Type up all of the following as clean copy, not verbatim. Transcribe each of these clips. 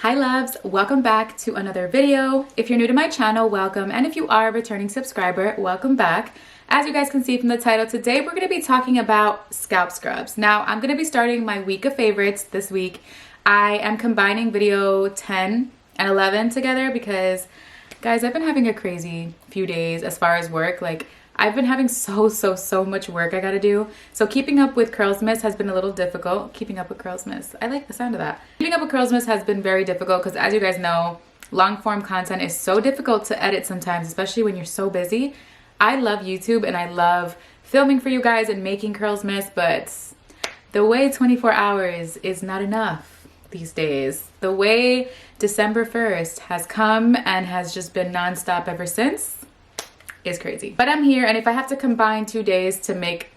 Hi loves, welcome back to another video. If you're new to my channel, welcome, and if you are a returning subscriber, welcome back. As you guys can see from the title, today we're going to be talking about scalp scrubs. Now, I'm going to be starting my week of favorites this week. I am combining video 10 and 11 together because, guys, I've been having a crazy few days as far as work. Like, I've been having so much work I gotta do. So keeping up with Curlsmas has been a little difficult. Keeping up with Curlsmas. I like the sound of that. Keeping up with Curlsmas has been very difficult because, as you guys know, long form content is so difficult to edit sometimes, especially when you're so busy. I love YouTube and I love filming for you guys and making Curlsmas, but the way 24 hours is not enough these days. The way December 1st has come and has just been nonstop ever since is crazy. But I'm here, and if I have to combine 2 days to make,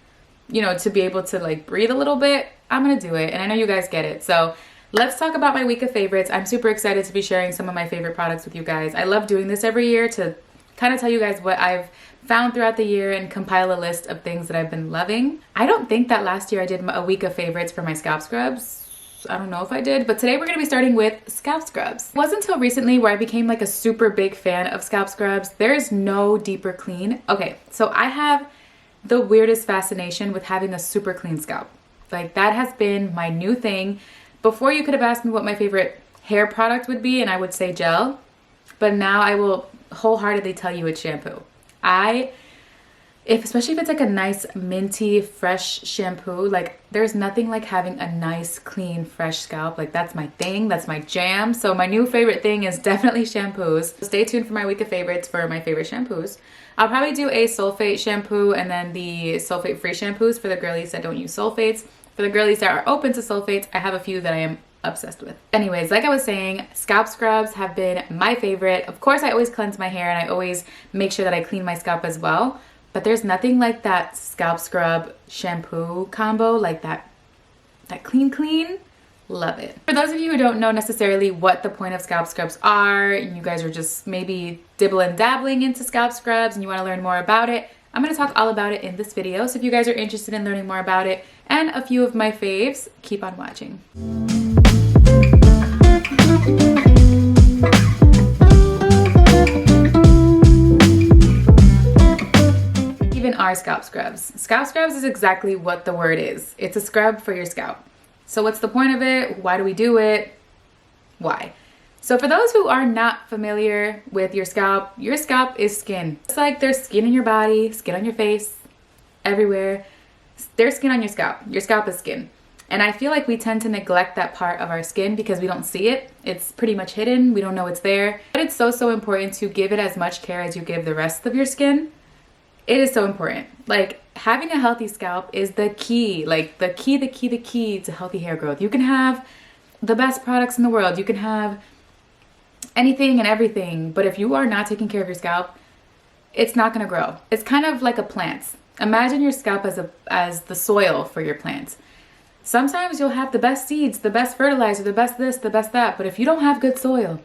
to be able to like breathe a little bit, I'm gonna do it. And I know you guys get it. So let's talk about my week of favorites. I'm super excited to be sharing some of my favorite products with you guys. I love doing this every year to kind of tell you guys what I've found throughout the year and compile a list of things that I've been loving. I don't think that last year I did a week of favorites for my scalp scrubs. I don't know if I did, but today we're gonna be starting with scalp scrubs. It wasn't until recently where I became like a super big fan of scalp scrubs. There is no deeper clean. Okay, so I have the weirdest fascination with having a super clean scalp. Like, that has been my new thing. Before, you could have asked me what my favorite hair product would be, and I would say gel, but now I will wholeheartedly tell you it's shampoo. Especially if it's like a nice minty fresh shampoo, like there's nothing like having a nice clean fresh scalp. Like, that's my thing, that's my jam. So my new favorite thing is definitely shampoos. Stay tuned for my week of favorites for my favorite shampoos. I'll probably do a sulfate shampoo and then the sulfate free shampoos for the girlies that don't use sulfates. For the girlies that are open to sulfates, I have a few that I am obsessed with. Anyways, like I was saying, scalp scrubs have been my favorite. Of course, I always cleanse my hair and I always make sure that I clean my scalp as well. But there's nothing like that scalp scrub shampoo combo, like that clean. Love it. For those of you who don't know necessarily what the point of scalp scrubs are, and you guys are just maybe dabbling into scalp scrubs and you want to learn more about it, I'm going to talk all about it in this video. So if you guys are interested in learning more about it and a few of my faves, keep on watching. Are scalp scrubs. Scalp scrubs is exactly what the word is. It's a scrub for your scalp. So what's the point of it? Why do we do it? Why? So for those who are not familiar with your scalp is skin. It's like there's skin in your body, skin on your face, everywhere. There's skin on your scalp. Your scalp is skin. And I feel like we tend to neglect that part of our skin because we don't see it. It's pretty much hidden. We don't know it's there. But it's so important to give it as much care as you give the rest of your skin. It is so important. Like, having a healthy scalp is the key, like the key to healthy hair growth. You can have the best products in the world. You can have anything and everything, but if you are not taking care of your scalp, it's not gonna grow. It's kind of like a plant. Imagine your scalp as the soil for your plant. Sometimes you'll have the best seeds, the best fertilizer, the best this, the best that, but if you don't have good soil,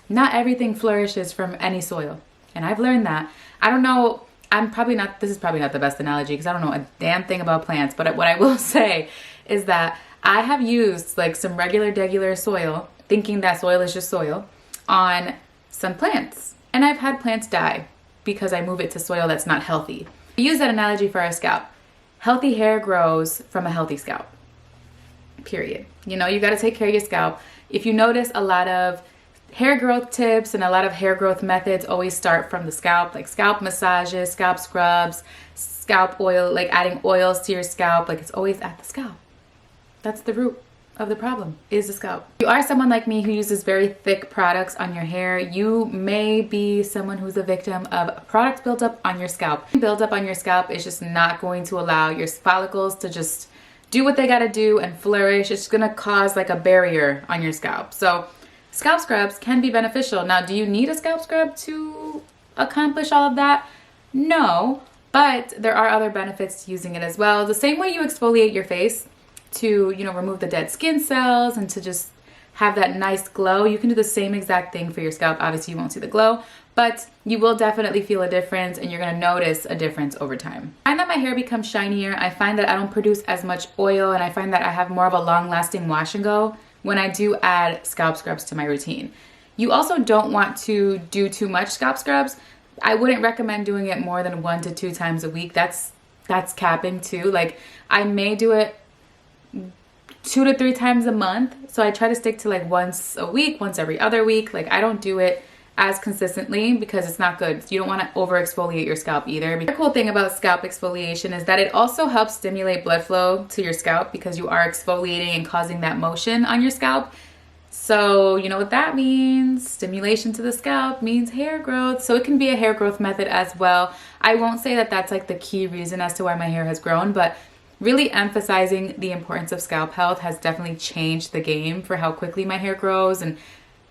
not everything flourishes from any soil. And I've learned that. I don't know, this is probably not the best analogy because I don't know a damn thing about plants, but what I will say is that I have used like some regular soil, thinking that soil is just soil, on some plants. And I've had plants die because I move it to soil that's not healthy. We use that analogy for our scalp. Healthy hair grows from a healthy scalp, period. You got to take care of your scalp. If you notice, a lot of hair growth tips and a lot of hair growth methods always start from the scalp, like scalp massages, scalp scrubs, scalp oil, like adding oils to your scalp. Like, it's always at the scalp. That's the root of the problem, is the scalp. If you are someone like me who uses very thick products on your hair, you may be someone who's a victim of product buildup on your scalp. Buildup on your scalp is just not going to allow your follicles to just do what they gotta do and flourish. It's gonna cause like a barrier on your scalp. So scalp scrubs can be beneficial. Now, do you need a scalp scrub to accomplish all of that? No, but there are other benefits to using it as well. The same way you exfoliate your face to, remove the dead skin cells and to just have that nice glow, you can do the same exact thing for your scalp. Obviously, you won't see the glow, but you will definitely feel a difference and you're gonna notice a difference over time. I find that my hair becomes shinier. I find that I don't produce as much oil, and I find that I have more of a long-lasting wash and go when I do add scalp scrubs to my routine. You also don't want to do too much scalp scrubs. I wouldn't recommend doing it more than 1 to 2 times a week. That's capping too. Like, I may do it 2 to 3 times a month. So I try to stick to like once a week, once every other week. Like, I don't do it as consistently because it's not good. You don't want to over exfoliate your scalp either. The cool thing about scalp exfoliation is that it also helps stimulate blood flow to your scalp because you are exfoliating and causing that motion on your scalp. So you know what that means. Stimulation to the scalp means hair growth. So it can be a hair growth method as well. I won't say that that's like the key reason as to why my hair has grown, but really emphasizing the importance of scalp health has definitely changed the game for how quickly my hair grows and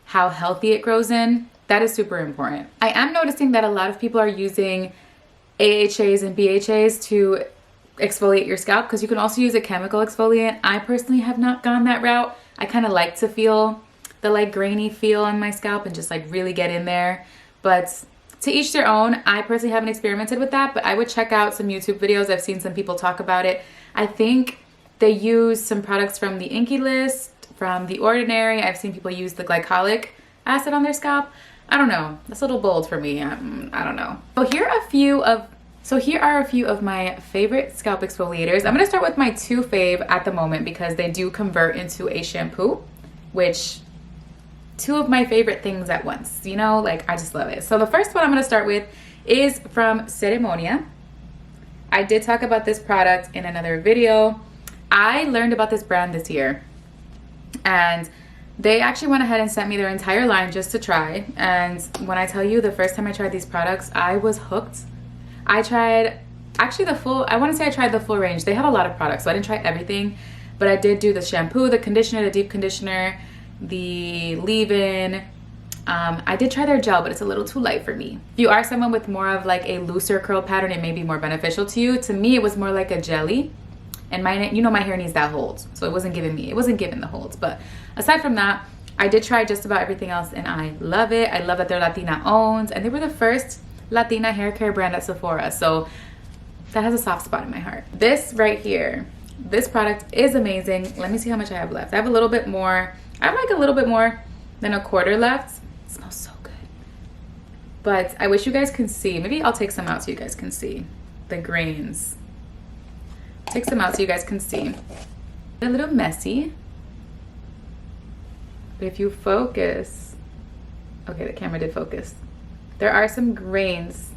how healthy it grows in. That is super important. I am noticing that a lot of people are using AHAs and BHAs to exfoliate your scalp because you can also use a chemical exfoliant. I personally have not gone that route. I kind of like to feel the like grainy feel on my scalp and just like really get in there. But to each their own. I personally haven't experimented with that, but I would check out some YouTube videos. I've seen some people talk about it. I think they use some products from the Inky List, from The Ordinary. I've seen people use the glycolic acid on their scalp. I don't know. That's a little bold for me. I don't know. So here are a few of my favorite scalp exfoliators. I'm gonna start with my 2 fave at the moment because they do convert into a shampoo, which 2 of my favorite things at once. You know, like I just love it. So the first one I'm gonna start with is from Ceremonia. I did talk about this product in another video. I learned about this brand this year and they actually went ahead and sent me their entire line just to try. And when I tell you the first time I tried these products, I was hooked. I tried actually I want to say I tried the full range. They have a lot of products, so I didn't try everything, but I did do the shampoo, the conditioner, the deep conditioner, the leave-in. I did try their gel, but it's a little too light for me. If you are someone with more of like a looser curl pattern, it may be more beneficial to you. To me, it was more like a jelly. And my hair needs that hold, so it wasn't giving the holds. But aside from that, I did try just about everything else and I love it. I love that they're Latina owned and they were the first Latina hair care brand at Sephora, so that has a soft spot in my heart. This right here, this product is amazing. Let me see how much I have left. I have a little bit more. I have like a little bit more than a quarter left. It smells so good, but I wish you guys can see. Maybe I'll take some out so you guys can see the grains. Take some out so you guys can see. A little messy, but if you focus, okay, the camera did focus. There are some grains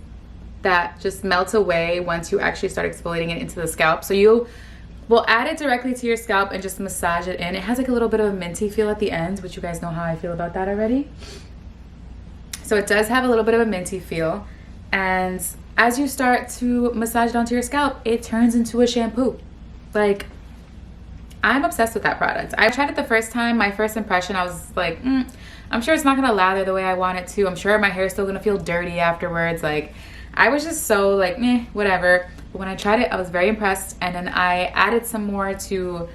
that just melt away once you actually start exfoliating it into the scalp. So you will add it directly to your scalp and just massage it in. It has like a little bit of a minty feel at the end, which you guys know how I feel about that already. So it does have a little bit of a minty feel. And as you start to massage it onto your scalp, it turns into a shampoo. Like, I'm obsessed with that product. I tried it the first time. My first impression, I was like, I'm sure it's not gonna lather the way I want it to. I'm sure my hair is still gonna feel dirty afterwards. Like, I was just so like, whatever. But when I tried it, I was very impressed. And then I added some more to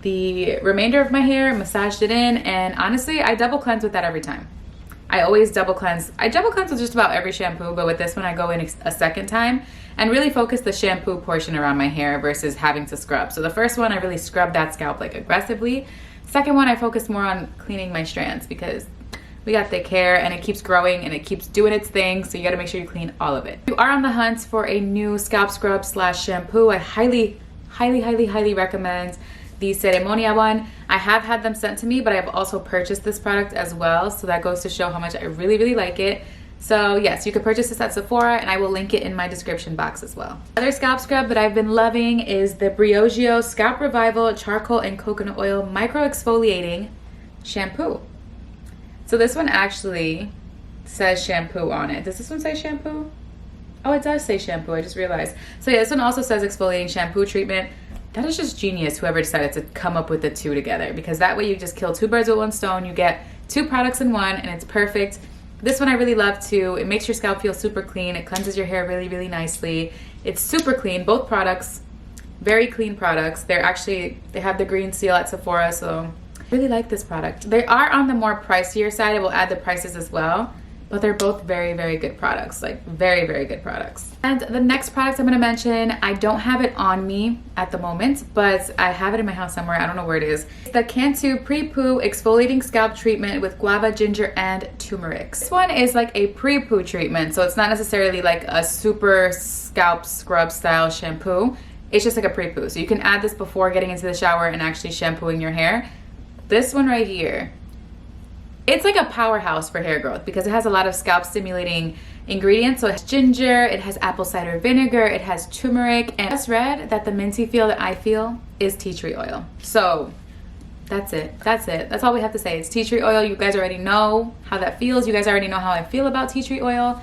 the remainder of my hair, massaged it in, and honestly, I double cleanse with that every time. I always double cleanse. I double cleanse with just about every shampoo, but with this one I go in a second time and really focus the shampoo portion around my hair versus having to scrub. So the first one I really scrubbed that scalp like aggressively. Second one I focused more on cleaning my strands because we got thick hair and it keeps growing and it keeps doing its thing, so you gotta make sure you clean all of it. If you are on the hunt for a new scalp scrub / shampoo, I highly recommend the Ceremonia one. I have had them sent to me, but I've also purchased this product as well, so that goes to show how much I really like it. So yes, you can purchase this at Sephora and I will link it in my description box as well. Another scalp scrub that I've been loving is the Briogeo Scalp Revival Charcoal and Coconut Oil Micro-Exfoliating Shampoo. So this one actually says shampoo on it. Does this one say shampoo? Oh, it does say shampoo, I just realized. So yeah, this one also says exfoliating shampoo treatment. That is just genius, whoever decided to come up with the 2 together, because that way you just kill 2 birds with 1 stone. You get 2 products in one and it's perfect. This one I really love too. It makes your scalp feel super clean. It cleanses your hair really nicely. It's super clean. Both products, very clean products. They have the green seal at Sephora, so I really like this product. They are on the more pricier side. I will add the prices as well. but they're both very, very good products, like very, very good products. And the next product I'm gonna mention, I don't have it on me at the moment, but I have it in my house somewhere. I don't know where it is. It's the Cantu Pre-Poo Exfoliating Scalp Treatment with Guava, Ginger, and Turmeric. This one is like a pre-poo treatment, so it's not necessarily like a super scalp scrub style shampoo. It's just like a pre-poo. So you can add this before getting into the shower and actually shampooing your hair. This one right here, it's like a powerhouse for hair growth because it has a lot of scalp stimulating ingredients. So it has ginger, it has apple cider vinegar, it has turmeric, and I just read that the minty feel that I feel is tea tree oil. So that's it. That's it. That's all we have to say. It's tea tree oil. You guys already know how that feels. You guys already know how I feel about tea tree oil.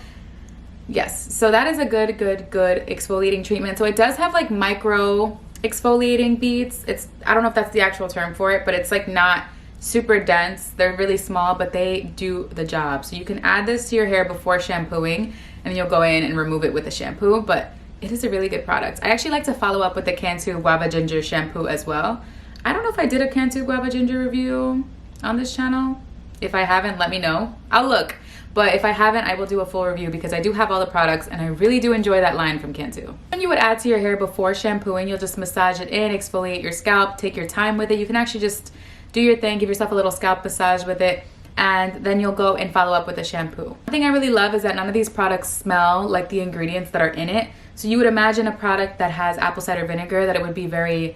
Yes, so that is a good exfoliating treatment. So it does have like micro exfoliating beads. I don't know if that's the actual term for it, but it's like not super dense. They're really small, but they do the job. So you can add this to your hair before shampooing, and then you'll go in and remove it with a shampoo, but it is a really good product. I actually like to follow up with the Cantu Guava Ginger shampoo as well. I don't know if I did a Cantu Guava Ginger review on this channel. If I haven't, let me know. I'll look. But if I haven't, I will do a full review because I do have all the products and I really do enjoy that line from Cantu. When you would add to your hair before shampooing, you'll just massage it in, exfoliate your scalp, take your time with it. You can actually just do your thing, give yourself a little scalp massage with it, and then you'll go and follow up with a shampoo. One thing I really love is that none of these products smell like the ingredients that are in it. So you would imagine a product that has apple cider vinegar, that it would be very,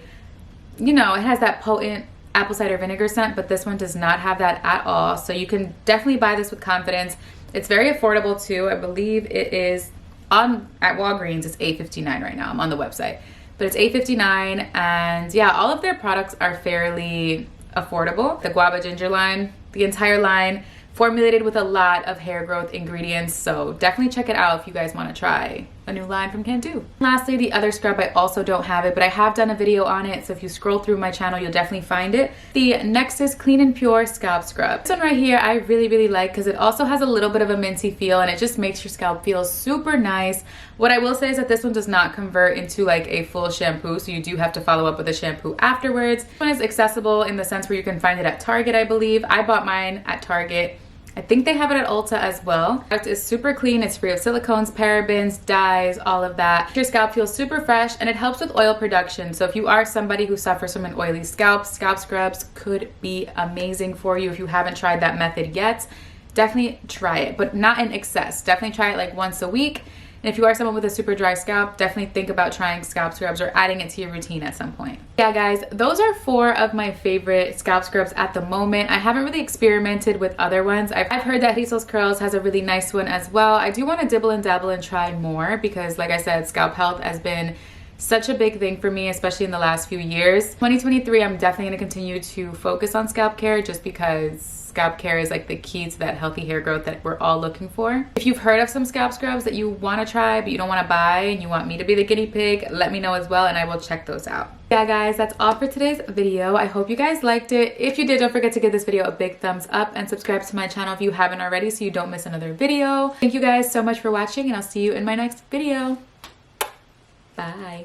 you know, it has that potent apple cider vinegar scent, but this one does not have that at all. So you can definitely buy this with confidence. It's very affordable too. I believe it is at Walgreens. It's $8.59 right now. I'm on the website, but it's $8.59, and yeah, all of their products are fairly affordable. The Guava Ginger line, the entire line, formulated with a lot of hair growth ingredients. So definitely check it out if you guys want to try a new line from Cantu. Lastly, the other scrub, I also don't have it, but I have done a video on it. So if you scroll through my channel, you'll definitely find it. The Nexxus Clean and Pure Scalp Scrub. This one right here, I really like because it also has a little bit of a minty feel and it just makes your scalp feel super nice. What I will say is that this one does not convert into like a full shampoo, so you do have to follow up with a shampoo afterwards. This one is accessible in the sense where you can find it at Target, I believe. I bought mine at Target. I think they have it at Ulta as well. The product is super clean. It's free of silicones, parabens, dyes, all of that. Your scalp feels super fresh and it helps with oil production. So if you are somebody who suffers from an oily scalp, scalp scrubs could be amazing for you. If you haven't tried that method yet, definitely try it, but not in excess. Definitely try it like once a week. And if you are someone with a super dry scalp, definitely think about trying scalp scrubs or adding it to your routine at some point. Yeah, guys, those are 4 of my favorite scalp scrubs at the moment. I haven't really experimented with other ones. I've heard that Hazel's Curls has a really nice one as well. I do want to dibble and dabble and try more because, like I said, scalp health has been such a big thing for me, especially in the last few years. 2023, I'm definitely going to continue to focus on scalp care just because scalp care is like the key to that healthy hair growth that we're all looking for. If you've heard of some scalp scrubs that you want to try but you don't want to buy and you want me to be the guinea pig, let me know as well and I will check those out. Yeah, guys, that's all for today's video. I hope you guys liked it. If you did, don't forget to give this video a big thumbs up and subscribe to my channel if you haven't already so you don't miss another video. Thank you guys so much for watching and I'll see you in my next video. Bye.